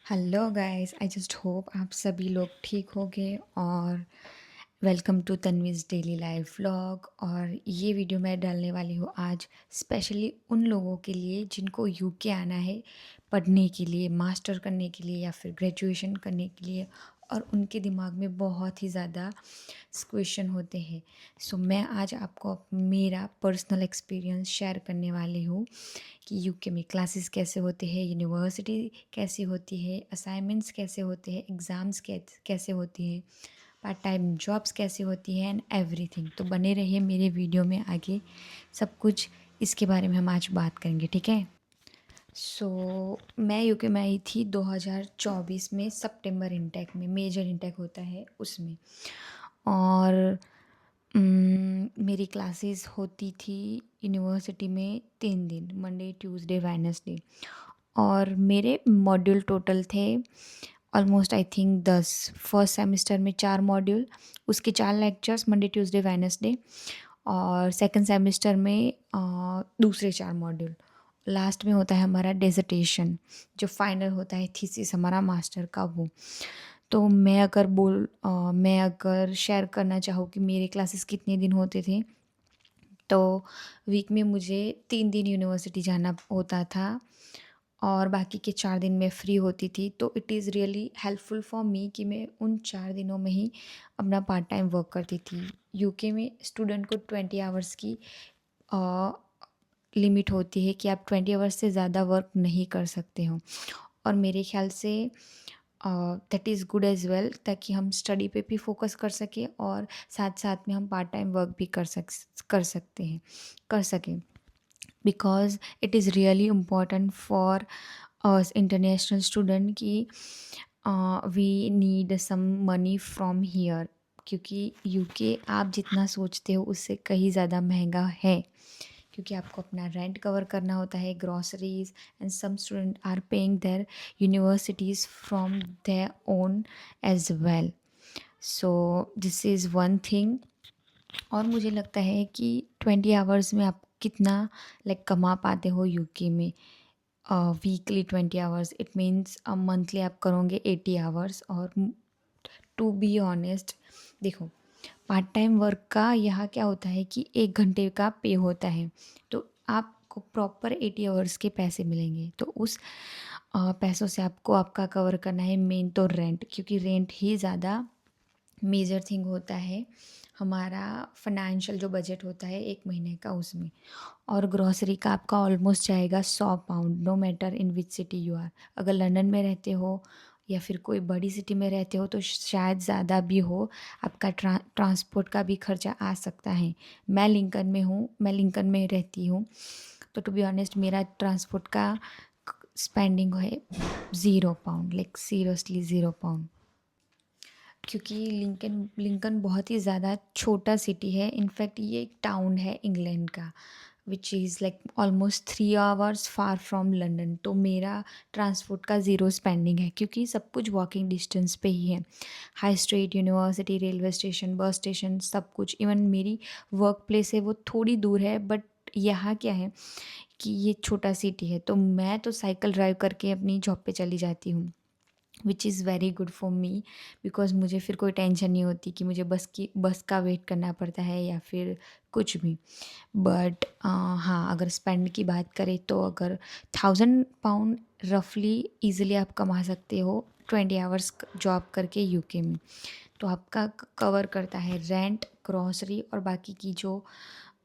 Hello guys, I just hope आप सभी लोग ठीक होंगे और welcome to Tanvi's daily life vlog. और ये वीडियो मैं डालने वाली हूँ आज स्पेशली उन लोगों के लिए जिनको यूके आना है पढ़ने के लिए, मास्टर करने के लिए या फिर ग्रेजुएशन करने के लिए, और उनके दिमाग में बहुत ही ज़्यादा क्वेश्चन होते हैं। सो मैं आज आपको मेरा पर्सनल एक्सपीरियंस शेयर करने वाली हूँ कि यूके में क्लासेस कैसे होते हैं, यूनिवर्सिटी कैसी होती है, असाइनमेंट्स कैसे होते हैं, एग्ज़ाम्स कैसे होती हैं, पार्ट टाइम जॉब्स कैसे होती हैं एंड एवरीथिंग। तो बने रहिए मेरे वीडियो में, आगे सब कुछ इसके बारे में हम आज बात करेंगे, ठीक है। मैं यूके में आई थी 2024 में, सितंबर इनटेक में, मेजर इनटेक होता है उसमें। और मेरी क्लासेस होती थी यूनिवर्सिटी में 3 दिन, मंडे ट्यूसडे वेडनेसडे। और मेरे मॉड्यूल टोटल थे almost I think 10। First semester में 4 मॉड्यूल, उसके 4 लेक्चर्स मंडे ट्यूसडे वेडनेसडे। और सेकंड सेमेस्टर में दूसरे 4 मॉड्यूल। लास्ट में होता है हमारा डेजर्टेशन, जो फाइनल होता है थीसिस हमारा मास्टर का, वो। तो मैं अगर शेयर करना चाहूँ कि मेरे क्लासेस कितने दिन होते थे, तो वीक में मुझे 3 दिन यूनिवर्सिटी जाना होता था और बाकी के 4 दिन मैं फ्री होती थी। तो it is really helpful for me कि मैं उन 4 दिनों में ही अपना पार्ट टाइम वर्क करती थी। यूके में स्टूडेंट को 20 आवर्स की लिमिट होती है कि आप 20 आवर्स से ज़्यादा वर्क नहीं कर सकते हो। और मेरे ख्याल say that is good as well, ताकि हम स्टडी पे भी फोकस कर सकें और साथ साथ में हम पार्ट टाइम वर्क भी कर सकें। Because it is really important for us international student कि we need some money from here, क्योंकि यूके आप जितना सोचते हो उससे कहीं ज़्यादा महंगा है। क्योंकि आपको अपना रेंट कवर करना होता है, groceries, and some student are paying their universities from their own as well. So this is one thing. और मुझे लगता है कि 20 आवर्स में आप कितना कमा पाते हो यूके में। Weekly 20 hours, it means monthly आप करोगे 80 आवर्स। और टू बी ऑनेस्ट, देखो, पार्ट टाइम वर्क का यहाँ क्या होता है कि 1 घंटे का पे होता है, तो आपको प्रॉपर 80 आवर्स के पैसे मिलेंगे। तो उस पैसों से आपको आपका कवर करना है मेन तो रेंट, क्योंकि रेंट ही ज़्यादा मेजर थिंग होता है हमारा फाइनेंशियल जो बजट होता है 1 महीने का, उसमें। और ग्रॉसरी का आपका ऑलमोस्ट जाएगा 100 pound, no matter in which city you are. अगर लंदन में रहते हो या फिर कोई बड़ी सिटी में रहते हो तो शायद ज़्यादा भी हो, आपका ट्रांसपोर्ट का भी खर्चा आ सकता है। मैं लिंकन में रहती हूँ, तो टू बी ऑनेस्ट मेरा ट्रांसपोर्ट का स्पेंडिंग है 0 पाउंड, सीरियसली 0 पाउंड। क्योंकि लिंकन बहुत ही ज़्यादा छोटा सिटी है। इनफैक्ट ये एक टाउन है इंग्लैंड का, which is almost 3 hours far from London. तो मेरा ट्रांसपोर्ट का ज़ीरो स्पेंडिंग है, क्योंकि सब कुछ वॉकिंग डिस्टेंस पे ही है। High street, university, railway station, bus station, सब कुछ। इवन मेरी वर्क प्लेस है वो थोड़ी दूर है, बट यहाँ क्या है कि ये छोटा सिटी है, तो मैं तो साइकिल ड्राइव करके अपनी जॉब पे चली जाती हूँ, which is very good for me. Because मुझे फिर कोई टेंशन नहीं होती कि मुझे बस का वेट करना पड़ता है या फिर कुछ भी। बट हाँ, अगर स्पेंड की बात करें तो अगर 1000 पाउंड रफली ईजिली आप कमा सकते हो 20 आवर्स जॉब करके यूके में। तो आपका कवर करता है रेंट, ग्रॉसरी, और बाकी की जो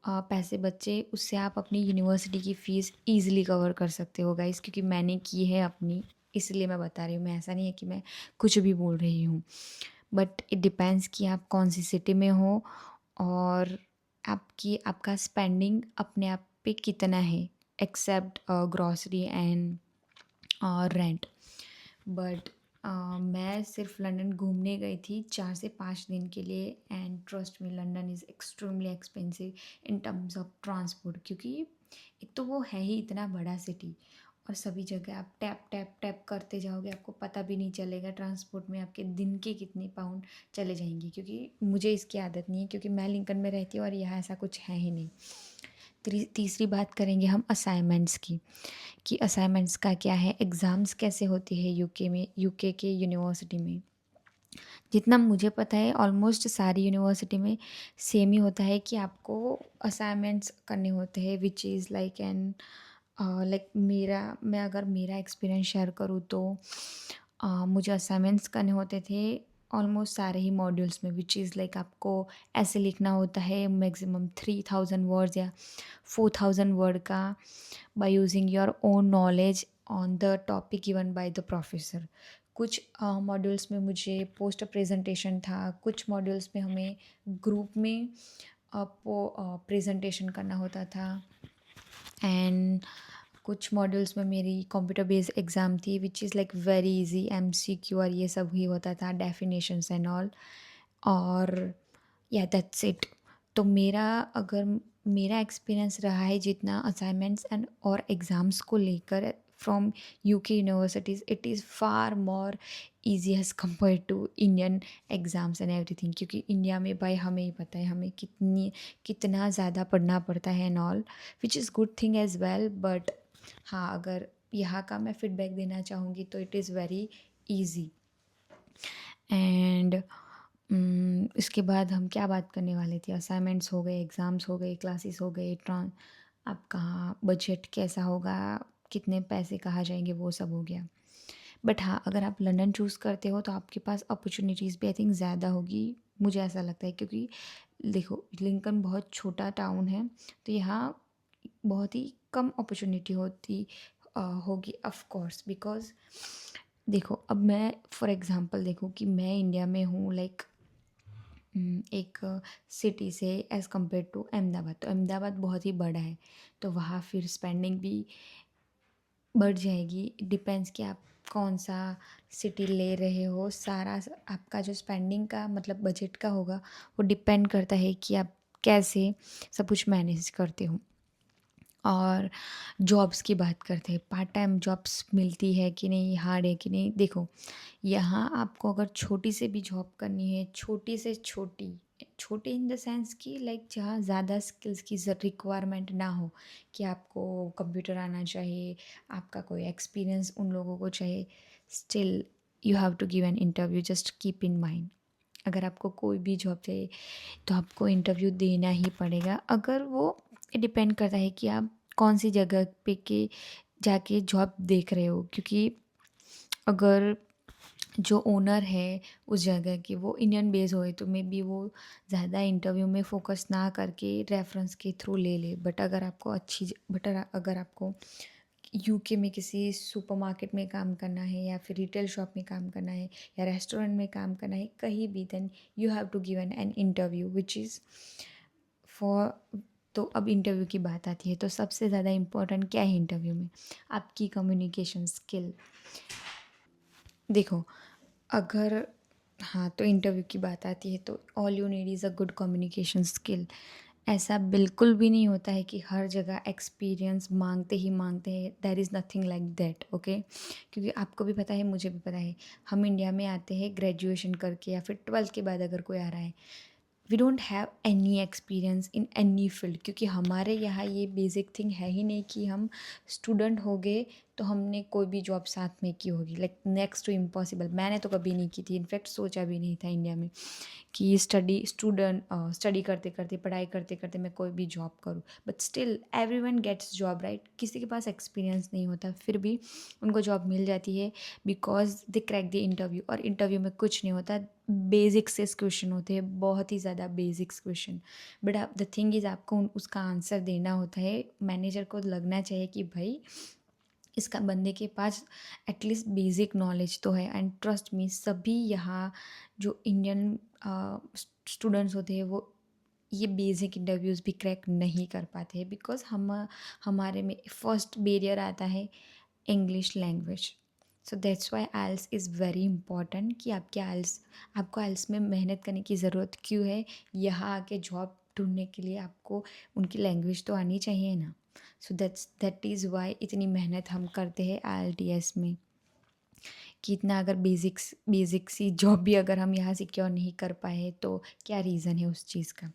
पैसे बचे उससे आप अपनी यूनिवर्सिटी की फ़ीस ईज़िली कवर कर सकते हो गाइस। क्योंकि मैंने की है अपनी, इसलिए मैं बता रही हूँ। मैं, ऐसा नहीं है कि मैं कुछ भी बोल रही हूँ, बट इट डिपेंड्स कि आप कौन सी सिटी में हो और आपका स्पेंडिंग अपने आप पे कितना है, except grocery and rent. But मैं सिर्फ लंदन घूमने गई थी 4 से 5 दिन के लिए, and trust me, London is extremely expensive in terms of transport. क्योंकि एक तो वो है ही इतना बड़ा सिटी, और सभी जगह आप टैप टैप टैप करते जाओगे, आपको पता भी नहीं चलेगा ट्रांसपोर्ट में आपके दिन के कितने पाउंड चले जाएंगे। क्योंकि मुझे इसकी आदत नहीं है, क्योंकि मैं लिंकन में रहती हूँ और यहाँ ऐसा कुछ है ही नहीं। तीसरी बात करेंगे हम असाइनमेंट्स की, कि असाइनमेंट्स का क्या है, एग्ज़ाम्स कैसे होती है यूके में, यूके के यूनिवर्सिटी में। जितना मुझे पता है ऑलमोस्ट सारी यूनिवर्सिटी में सेम ही होता है कि आपको असाइनमेंट्स करने होते हैं, which is like an like मैं अगर मेरा एक्सपीरियंस शेयर करूँ तो मुझे असाइनमेंट्स करने होते थे ऑलमोस्ट सारे ही मॉड्यूल्स में, विच इज़ लाइक आपको ऐसे लिखना होता है मैक्सिमम 3000 वर्ड्स या 4000 वर्ड का, by using your own knowledge on the topic given by the professor. कुछ मॉड्यूल्स में मुझे पोस्टर प्रेजेंटेशन था, कुछ मॉड्यूल्स में हमें ग्रुप में प्रेजेंटेशन करना होता था, एंड कुछ मॉड्यूल्स में मेरी कंप्यूटर बेस्ड एग्ज़ाम थी which is like very easy, MCQ और ये सब ही होता था, डेफिनेशंस एंड ऑल। और या दैट्स इट। तो मेरा एक्सपीरियंस रहा है जितना असाइनमेंट्स एंड और एग्ज़ाम्स को लेकर from UK universities, it is far more easy as compare to Indian exams and everything. क्योंकि इंडिया में भाई हमें ही पता है हमें कितना ज़्यादा पढ़ना पड़ता है and all, which is good thing as well. But हाँ, अगर यहाँ का मैं फीडबैक देना चाहूँगी तो it is very easy. And इसके बाद हम क्या बात करने वाले थे, असाइनमेंट्स हो गए, एग्ज़ाम्स हो गए, क्लासेस हो गए, आपका बजट कैसा होगा, कितने पैसे कहाँ जाएंगे, वो सब हो गया। बट हाँ, अगर आप लंदन चूज़ करते हो तो आपके पास अपॉर्चुनिटीज़ भी आई थिंक ज़्यादा होगी, मुझे ऐसा लगता है। क्योंकि देखो लिंकन बहुत छोटा टाउन है, तो यहाँ बहुत ही कम अपॉर्चुनिटी होगी ऑफ कोर्स। बिकॉज देखो अब मैं फॉर एग्ज़ाम्पल देखूँ कि मैं इंडिया में हूँ, लाइक एक सिटी से एज़ कम्पेयर टू अहमदाबाद, तो अहमदाबाद बहुत ही बड़ा है, तो वहाँ फिर स्पेंडिंग भी बढ़ जाएगी। डिपेंड्स कि आप कौन सा सिटी ले रहे हो, आपका जो स्पेंडिंग का मतलब बजट का होगा वो डिपेंड करता है कि आप कैसे सब कुछ मैनेज करते हो। और जॉब्स की बात करते हैं, पार्ट टाइम जॉब्स मिलती है कि नहीं, हार्ड है कि नहीं। देखो यहाँ आपको अगर छोटी से भी जॉब करनी है, छोटी से छोटी, छोटे इन द सेंस कि लाइक जहाँ ज़्यादा स्किल्स की रिक्वायरमेंट ना हो, कि आपको कंप्यूटर आना चाहिए, आपका कोई एक्सपीरियंस उन लोगों को चाहिए, still you have to give an interview, just keep in mind. अगर आपको कोई भी जॉब चाहिए तो आपको इंटरव्यू देना ही पड़ेगा। अगर वो डिपेंड करता है कि आप कौन सी जगह पे के जाके जॉब देख रहे हो। क्योंकि अगर जो ओनर है उस जगह के वो इंडियन बेस होए तो मे बी वो ज़्यादा इंटरव्यू में फोकस ना करके रेफरेंस के थ्रू ले ले। बट अगर आपको यूके में किसी सुपरमार्केट में काम करना है, या फिर रिटेल शॉप में काम करना है, या रेस्टोरेंट में काम करना है, कहीं भी, then you have to give an interview which is for. तो अब इंटरव्यू की बात आती है तो सबसे ज़्यादा इम्पोर्टेंट क्या है इंटरव्यू में, आपकी कम्युनिकेशन स्किल। देखो अगर हाँ, तो इंटरव्यू की बात आती है तो all you need is a good communication skill. ऐसा बिल्कुल भी नहीं होता है कि हर जगह एक्सपीरियंस मांगते हैं, there is nothing like that, okay. क्योंकि आपको भी पता है, मुझे भी पता है, हम इंडिया में आते हैं ग्रेजुएशन करके या फिर 12th के बाद अगर कोई आ रहा है, we don't have any experience in any field. क्योंकि हमारे यहाँ ये बेसिक थिंग है ही नहीं कि हम स्टूडेंट हो गए तो हमने कोई भी जॉब साथ में की होगी, लाइक नेक्स्ट टू इम्पॉसिबल। मैंने तो कभी नहीं की थी, इनफैक्ट सोचा भी नहीं था इंडिया में कि स्टडी करते करते, पढ़ाई करते करते मैं कोई भी जॉब करूँ। But still everyone gets job, right. किसी के पास एक्सपीरियंस नहीं होता फिर भी उनको जॉब मिल जाती है, because they crack the interview. और इंटरव्यू में कुछ नहीं होता, बेसिक से क्वेश्चन होते हैं, बहुत ही ज़्यादा basics question. But the thing is आपको उसका आंसर देना होता है। मैनेजर को लगना चाहिए कि भाई इसका बंदे के पास एटलीस्ट बेसिक नॉलेज तो है। एंड ट्रस्ट मी, सभी यहाँ जो इंडियन स्टूडेंट्स होते हैं वो ये बेसिक इंटरव्यूज़ भी क्रैक नहीं कर पाते हैं, बिकॉज हमारे में फर्स्ट बैरियर आता है English language. So that's why IELTS is very important, कि आपको आइल्स में मेहनत करने की ज़रूरत क्यों है। यहाँ आके जॉब ढूंढने के लिए आपको उनकी लैंग्वेज तो आनी चाहिए ना। सो दैट इज़ वाई इतनी मेहनत हम करते हैं IELTS में, कि इतना अगर बेसिक सी जॉब भी अगर हम यहाँ सिक्योर नहीं कर पाए तो क्या रीज़न है उस चीज़ का।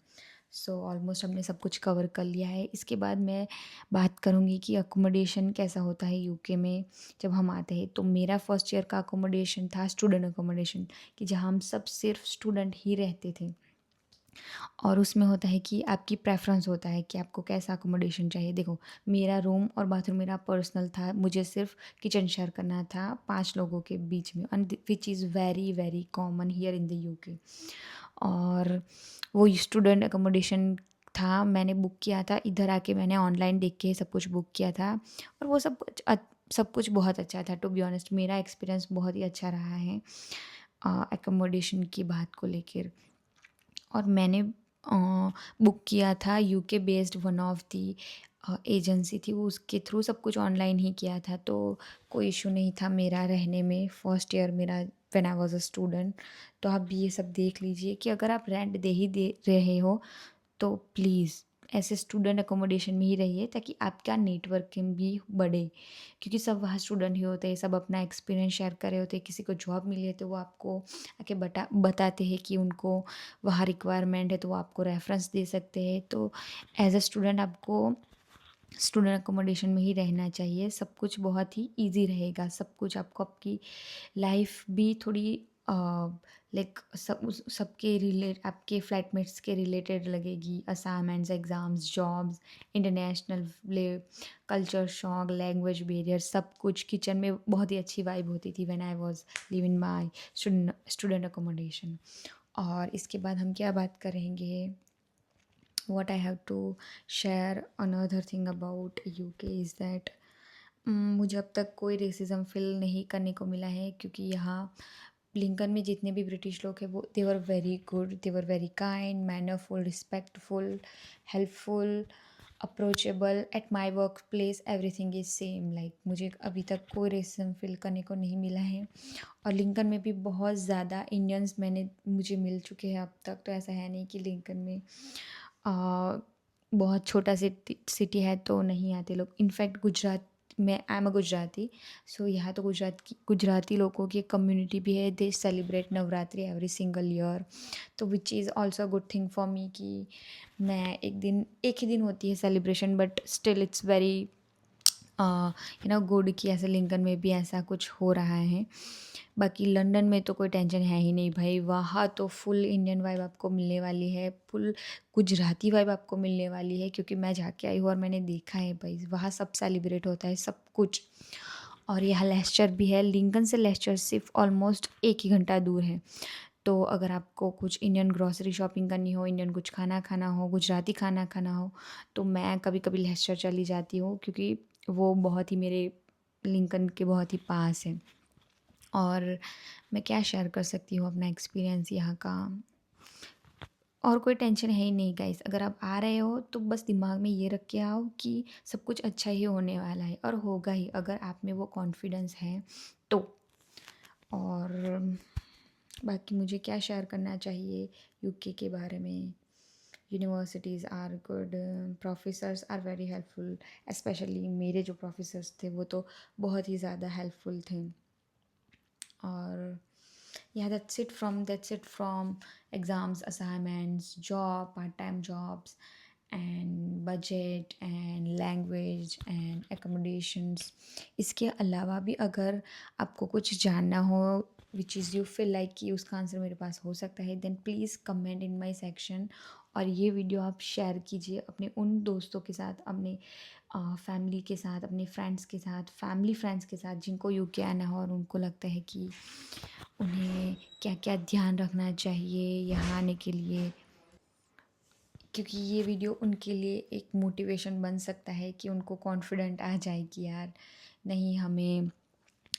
सो ऑलमोस्ट हमने सब कुछ कवर कर लिया है। इसके बाद मैं बात करूँगी कि अकोमोडेशन कैसा होता है यूके में जब हम आते हैं। तो मेरा फर्स्ट ईयर का अकोमोडेशन था स्टूडेंट अकोमोडेशन, कि जहाँ हम सब सिर्फ स्टूडेंट ही रहते थे। और उसमें होता है कि आपकी प्रेफ़रेंस होता है कि आपको कैसा अकोमोडेशन चाहिए। देखो, मेरा रूम और बाथरूम मेरा पर्सनल था, मुझे सिर्फ़ किचन शेयर करना था 5 लोगों के बीच में, and which is very, very common here in the UK. और वो स्टूडेंट अकोमोडेशन था, मैंने बुक किया था, इधर आके मैंने ऑनलाइन देख के सब कुछ बुक किया था, और वो सब कुछ बहुत अच्छा था। टू बी ऑनेस्ट मेरा एक्सपीरियंस बहुत ही अच्छा रहा है अकोमोडेशन की बात को लेकर। और मैंने बुक किया था UK based one of the agency थी, वो उसके थ्रू सब कुछ ऑनलाइन ही किया था, तो कोई इशू नहीं था मेरा रहने में फर्स्ट ईयर मेरा when I was a student. तो आप भी ये सब देख लीजिए कि अगर आप रेंट दे ही दे रहे हो तो प्लीज़ ऐसे स्टूडेंट अकोमोडेशन में ही रहिए, ताकि आपका नेटवर्किंग भी बढ़े, क्योंकि सब वहाँ स्टूडेंट ही होते हैं, सब अपना एक्सपीरियंस शेयर कर रहे होते हैं। किसी को जॉब मिली है तो वो आपको आके बताते हैं कि उनको वहाँ रिक्वायरमेंट है, तो वो आपको रेफरेंस दे सकते हैं। तो एज अ स्टूडेंट आपको स्टूडेंट अकोमोडेशन में ही रहना चाहिए। सब कुछ बहुत ही ईजी रहेगा, सब कुछ आपको आपकी लाइफ भी थोड़ी लाइक सबके रिलेट आपके फ्लैटमेट्स के रिलेटेड लगेगी। Assignments, exams, jobs, international culture shock, language barrier, सब कुछ। किचन में बहुत ही अच्छी वाइब होती थी when I was living my student accommodation. और इसके बाद हम क्या बात करेंगे, what I have to share another thing about UK is that मुझे अब तक कोई रेसिज्म फील नहीं करने को मिला है, क्योंकि यहाँ लिंकन में जितने भी ब्रिटिश लोग हैं वो they were very good, they were very kind, mannerful, respectful, helpful, approachable. At my work place everything is same. Like मुझे अभी तक कोई रेसिज्म फील करने को नहीं मिला है। और लिंकन में भी बहुत ज़्यादा इंडियंस मुझे मिल चुके हैं अब तक, तो ऐसा है नहीं कि लिंकन में बहुत छोटा सिटी है तो नहीं आते लोग। इनफैक्ट गुजरात में, आई एम अ गुजराती, सो यहाँ तो गुजराती लोगों की कम्युनिटी भी है। They celebrate Navratri every single year, तो which is also a good thing for me कि मैं एक ही दिन होती है celebration, but still it's very good कि ऐसे लिंकन में भी ऐसा कुछ हो रहा है। बाकी लंदन में तो कोई टेंशन है ही नहीं भाई, वहाँ तो फुल इंडियन वाइब आपको मिलने वाली है, फुल गुजराती वाइब आपको मिलने वाली है, क्योंकि मैं जाके आई हूँ और मैंने देखा है भाई वहाँ सब सेलिब्रेट होता है सब कुछ। और यहाँ लेस्चर भी है, लिंकन से लेस्चर सिर्फ ऑलमोस्ट 1 ही घंटा दूर है। तो अगर आपको कुछ इंडियन ग्रॉसरी शॉपिंग करनी हो, इंडियन कुछ खाना खाना हो, गुजराती खाना खाना हो, तो मैं कभी कभी लेस्चर चली जाती हूँ, क्योंकि वो बहुत ही मेरे लिंकन के बहुत ही पास है। और मैं क्या शेयर कर सकती हूँ अपना एक्सपीरियंस यहाँ का। और कोई टेंशन है ही नहीं गाइस, अगर आप आ रहे हो तो बस दिमाग में ये रख के आओ कि सब कुछ अच्छा ही होने वाला है, और होगा ही अगर आप में वो कॉन्फिडेंस है तो। और बाकी मुझे क्या शेयर करना चाहिए यूके के बारे में। Universities are good, professors are very helpful, specially मेरे जो प्रोफेसर्स थे वो तो बहुत ही ज़्यादा हेल्पफुल थे। और yeah, that's it from exams, assignments, job, part-time jobs, and budget and language and accommodations. इसके अलावा भी अगर आपको कुछ जानना हो which is you feel like कि उसका आंसर मेरे पास हो सकता है, then please comment in my section. और ये वीडियो आप शेयर कीजिए अपने उन दोस्तों के साथ, अपने फैमिली के साथ, अपने फ्रेंड्स के साथ, फैमिली फ्रेंड्स के साथ जिनको यूके आना हो और उनको लगता है कि उन्हें क्या क्या ध्यान रखना चाहिए यहाँ आने के लिए, क्योंकि ये वीडियो उनके लिए एक मोटिवेशन बन सकता है कि उनको कॉन्फिडेंट आ जाए कि यार नहीं, हमें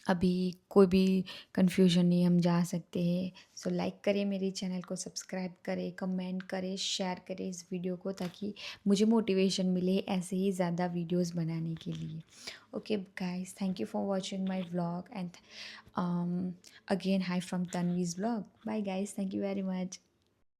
अभी कोई भी कन्फ्यूजन नहीं, हम जा सकते हैं। सो लाइक करें मेरे चैनल को, सब्सक्राइब करें, कमेंट करें, शेयर करें इस वीडियो को, ताकि मुझे मोटिवेशन मिले ऐसे ही ज़्यादा वीडियोस बनाने के लिए। Okay guys, thank you for watching my vlog, and again hi from Tanvi's vlog. Bye guys, thank you very much.